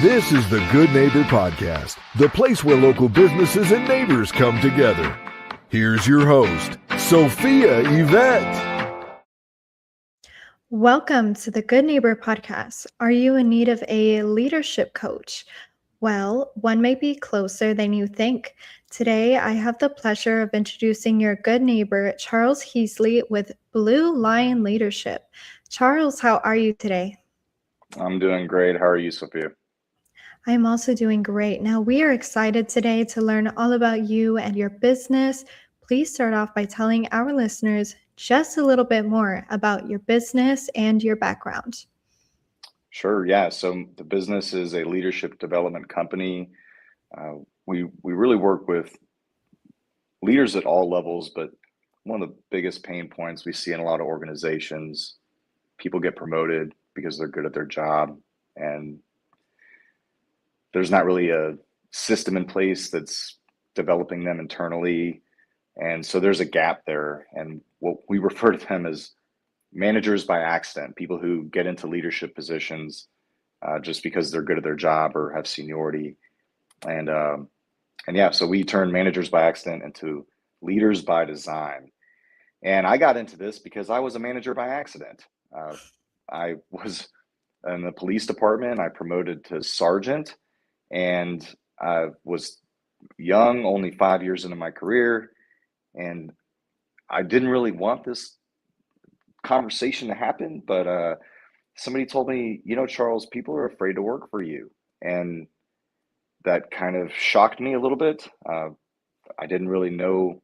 This is the Good Neighbor Podcast, the place where local businesses and neighbors come together. Here's your host, Sophia Yvette. Welcome to the Good Neighbor Podcast. Are you in need of a leadership coach? Well, one may be closer than you think. Today, I have the pleasure of introducing your good neighbor, Charles Heasley with Blue Lion Leadership. Charles, how are you today? I'm doing great. How are you, Sophia? I'm also doing great. Now, we are excited today to learn all about you and your business. Please start off by telling our listeners just a little bit more about your business and your background. Sure. Yeah. So the business is a leadership development company. We really work with leaders at all levels, but one of the biggest pain points we see in a lot of organizations, people get promoted because they're good at their job, and there's not really a system in place that's developing them internally. And so there's a gap there. And what we refer to them as managers by accident, people who get into leadership positions just because they're good at their job or have seniority. And yeah, so we turn managers by accident into leaders by design. And I got into this because I was a manager by accident. I was in the police department. I promoted to sergeant, and I was young, only 5 years into my career. And I didn't really want this conversation to happen, but somebody told me, Charles, people are afraid to work for you. And that kind of shocked me a little bit. I didn't really know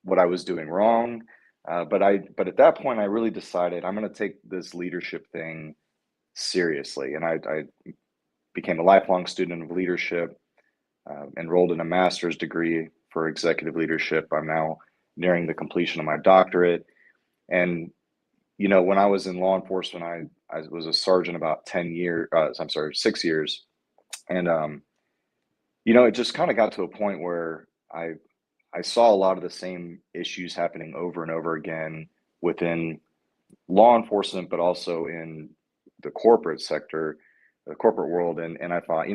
what I was doing wrong. But at that point, I really decided I'm going to take this leadership thing seriously. And I became a lifelong student of leadership, enrolled in a master's degree for executive leadership. I'm now nearing the completion of my doctorate. And, when I was in law enforcement, I was a sergeant about 6 years. And, it just kind of got to a point where I saw a lot of the same issues happening over and over again within law enforcement, but also in the corporate sector, the corporate world. And I thought,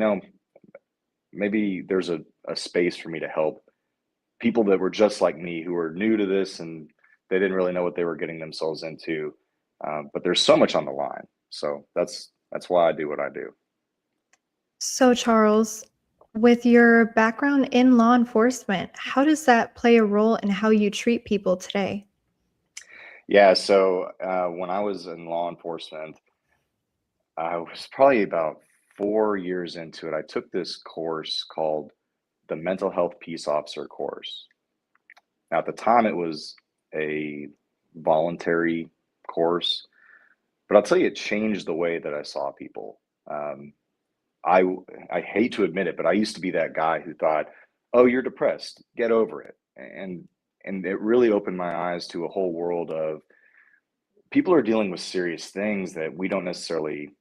maybe there's a space for me to help people that were just like me, who were new to this and they didn't really know what they were getting themselves into. But there's so much on the line. So that's why I do what I do. So, Charles, with your background in law enforcement, how does that play a role in how you treat people today? Yeah, so when I was in law enforcement, I was probably about 4 years into it. I took this course called the Mental Health Peace Officer course. Now, at the time, it was a voluntary course, but I'll tell you, it changed the way that I saw people. I hate to admit it, but I used to be that guy who thought, "Oh, you're depressed, get over it," and it really opened my eyes to a whole world of people are dealing with serious things that we don't necessarily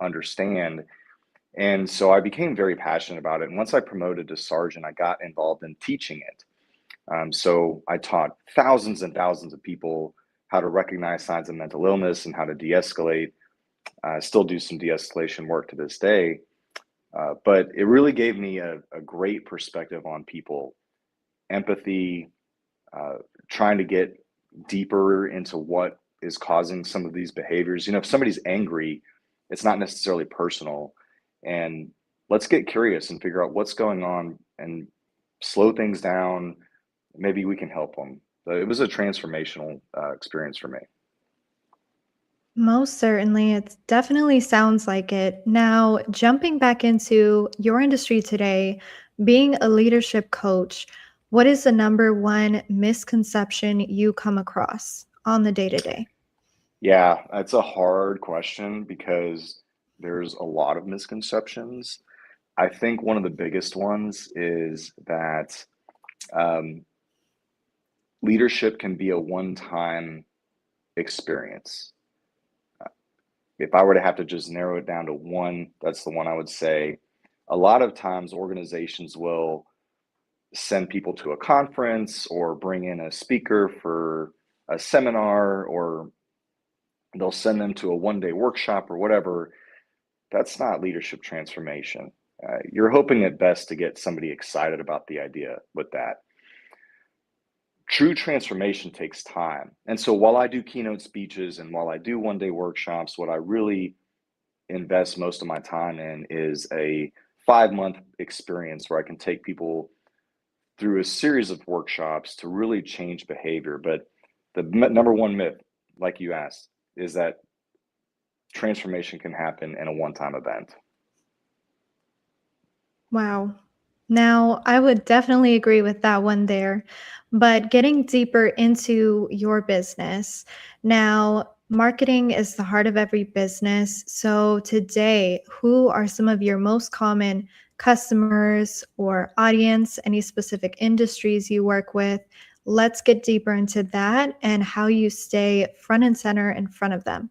understand. And so I became very passionate about it. And once I promoted to sergeant, I got involved in teaching it. So I taught thousands and thousands of people how to recognize signs of mental illness and how to de-escalate. I still do some de-escalation work to this day. But it really gave me a great perspective on people, empathy, trying to get deeper into what is causing some of these behaviors. If somebody's angry, it's not necessarily personal. And let's get curious and figure out what's going on and slow things down. Maybe we can help them. So it was a transformational experience for me. Most certainly. It definitely sounds like it. Now, jumping back into your industry today, being a leadership coach, what is the number one misconception you come across on the day-to-day? Yeah, that's a hard question because there's a lot of misconceptions. I think one of the biggest ones is that leadership can be a one-time experience. If I were to have to just narrow it down to one, that's the one I would say. A lot of times organizations will send people to a conference or bring in a speaker for a seminar, or they'll send them to a one-day workshop or whatever. that's not leadership transformation. You're hoping at best to get somebody excited about the idea with that. True transformation takes time. And so while I do keynote speeches and while I do one-day workshops, what I really invest most of my time in is a 5-month experience where I can take people through a series of workshops to really change behavior. But the number one myth, like you asked, is that transformation can happen in a one-time event. Wow. Now, I would definitely agree with that one there. But getting deeper into your business, now, marketing is the heart of every business. So, today, who are some of your most common customers or audience, any specific industries you work with? Let's get deeper into that and how you stay front and center in front of them.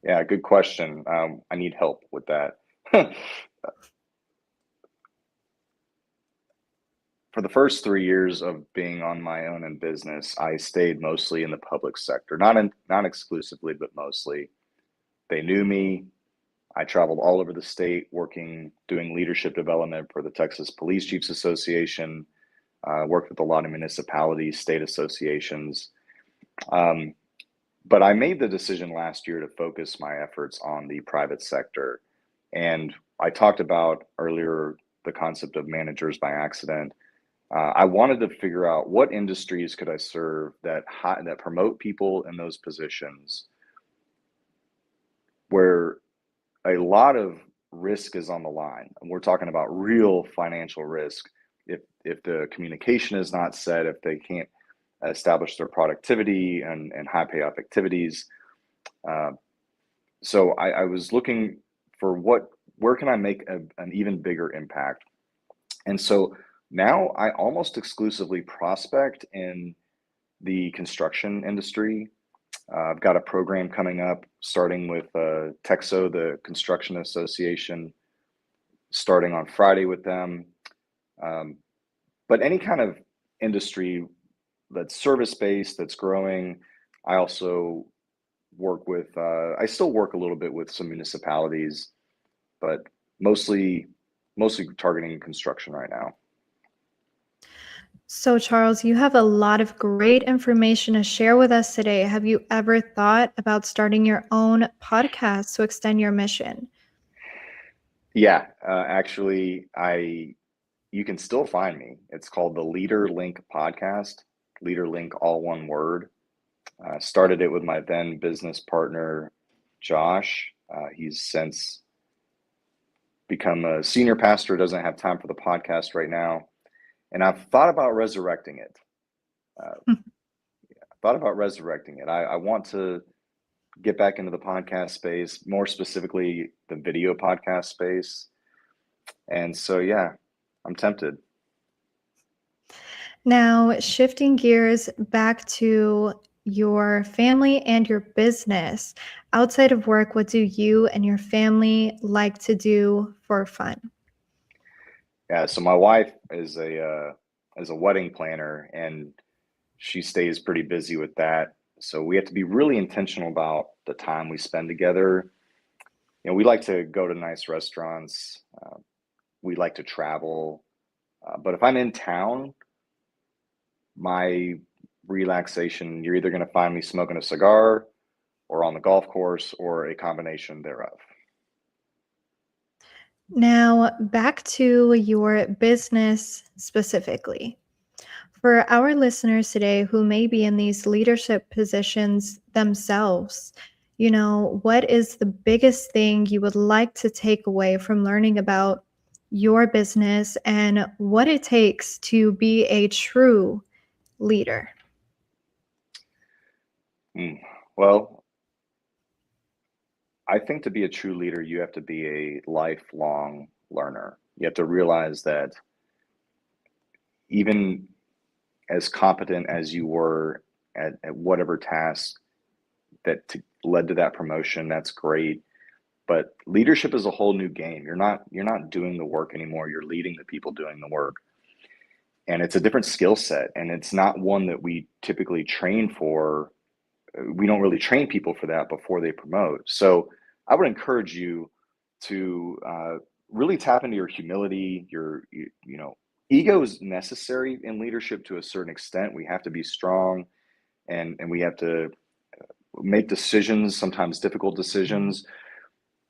Yeah, good question. I need help with that. For the first 3 years of being on my own in business, I stayed mostly in the public sector, not exclusively, but mostly. They knew me. I traveled all over the state doing leadership development for the Texas Police Chiefs Association, worked with a lot of municipalities, state associations. But I made the decision last year to focus my efforts on the private sector. And I talked about earlier the concept of managers by accident. I wanted to figure out what industries could I serve that promote people in those positions where a lot of risk is on the line. And we're talking about real financial risk. If the communication is not set, if they can't establish their productivity and high payoff activities. So I was looking for where can I make an even bigger impact? And so now I almost exclusively prospect in the construction industry. I've got a program coming up starting with Texo, the Construction Association, starting on Friday with them. But any kind of industry that's service-based, that's growing. I also work with, I still work a little bit with some municipalities, but mostly targeting construction right now. So, Charles, you have a lot of great information to share with us today. Have you ever thought about starting your own podcast to extend your mission? Yeah, actually, you can still find me. It's called the Leader Link Podcast. Leader Link, all one word. Started it with my then business partner, Josh. He's since become a senior pastor, doesn't have time for the podcast right now. And I've thought about resurrecting it. I want to get back into the podcast space, more specifically the video podcast space. And so, yeah, I'm tempted. Now, shifting gears back to your family and your business. Outside of work, what do you and your family like to do for fun? Yeah, so my wife is a wedding planner, and she stays pretty busy with that. So we have to be really intentional about the time we spend together. You know, we like to go to nice restaurants. We like to travel. But if I'm in town, my relaxation, you're either going to find me smoking a cigar or on the golf course or a combination thereof. Now, back to your business specifically. For our listeners today who may be in these leadership positions themselves, what is the biggest thing you would like to take away from learning about your business and what it takes to be a true leader? Well, I think to be a true leader, you have to be a lifelong learner. You have to realize that even as competent as you were at whatever task that led to that promotion, that's great. But leadership is a whole new game. You're not doing the work anymore. You're leading the people doing the work. And it's a different skill set. And it's not one that we typically train for. We don't really train people for that before they promote. So I would encourage you to really tap into your humility. Ego is necessary in leadership to a certain extent. We have to be strong, and we have to make decisions, sometimes difficult decisions,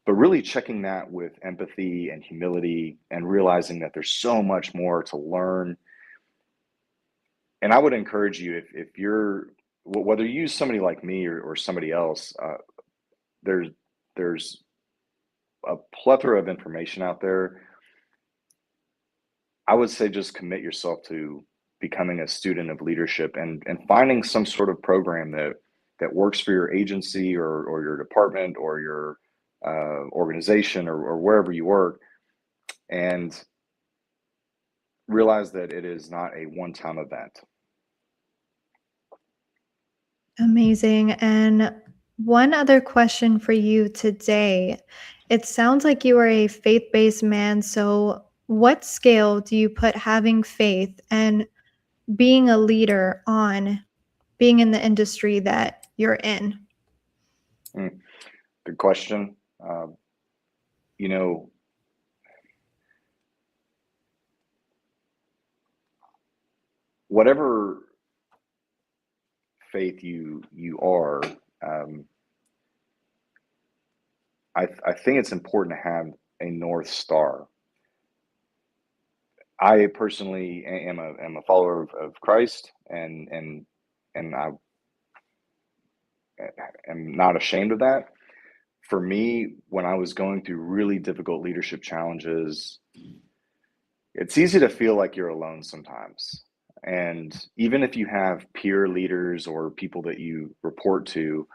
but really checking that with empathy and humility and realizing that there's so much more to learn. And I would encourage you, if you're, whether you use somebody like me or somebody else, there's a plethora of information out there. I would say just commit yourself to becoming a student of leadership and finding some sort of program that works for your agency or your department or your organization or wherever you work, and realize that it is not a one-time event. Amazing. And one other question for you today. It sounds like you are a faith-based man. So what scale do you put having faith and being a leader on being in the industry that you're in? Good question. Whatever faith you are, I think it's important to have a North Star. I personally am a follower of Christ, and I am not ashamed of that. For me, when I was going through really difficult leadership challenges, it's easy to feel like you're alone sometimes. And even if you have peer leaders or people that you report to,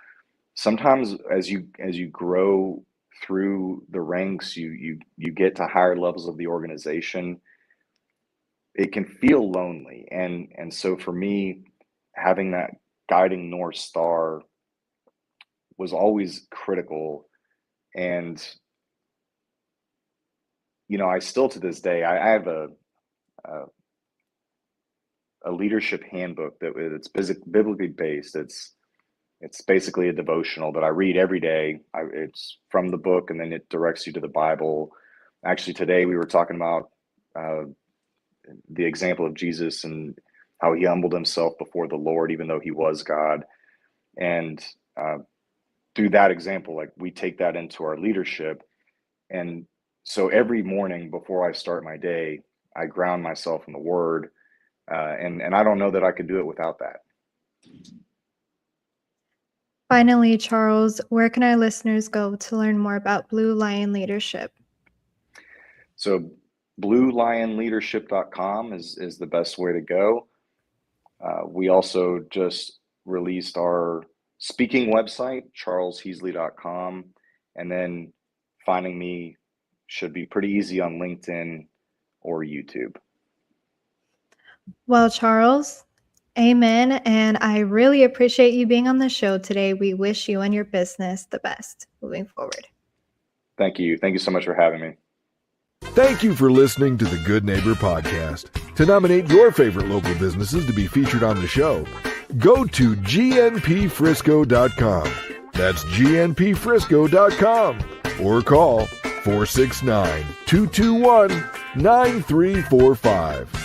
sometimes as you grow through the ranks, you get to higher levels of the organization, it can feel lonely. And so for me, having that guiding North Star was always critical. And I still to this day, I have a leadership handbook it's biblically based. It's basically a devotional that I read every day. It's from the book, and then it directs you to the Bible. Actually, today we were talking about the example of Jesus and how he humbled himself before the Lord, even though he was God. And through that example, like, we take that into our leadership. And so every morning before I start my day, I ground myself in the Word. And I don't know that I could do it without that. Finally, Charles, where can our listeners go to learn more about Blue Lion Leadership? So bluelionleadership.com is the best way to go. We also just released our speaking website, charlesheasley.com. And then finding me should be pretty easy on LinkedIn or YouTube. Well, Charles, amen. And I really appreciate you being on the show today. We wish you and your business the best moving forward. Thank you. Thank you so much for having me. Thank you for listening to the Good Neighbor Podcast. To nominate your favorite local businesses to be featured on the show, go to gnpfrisco.com. That's gnpfrisco.com. Or call 469-221-9345.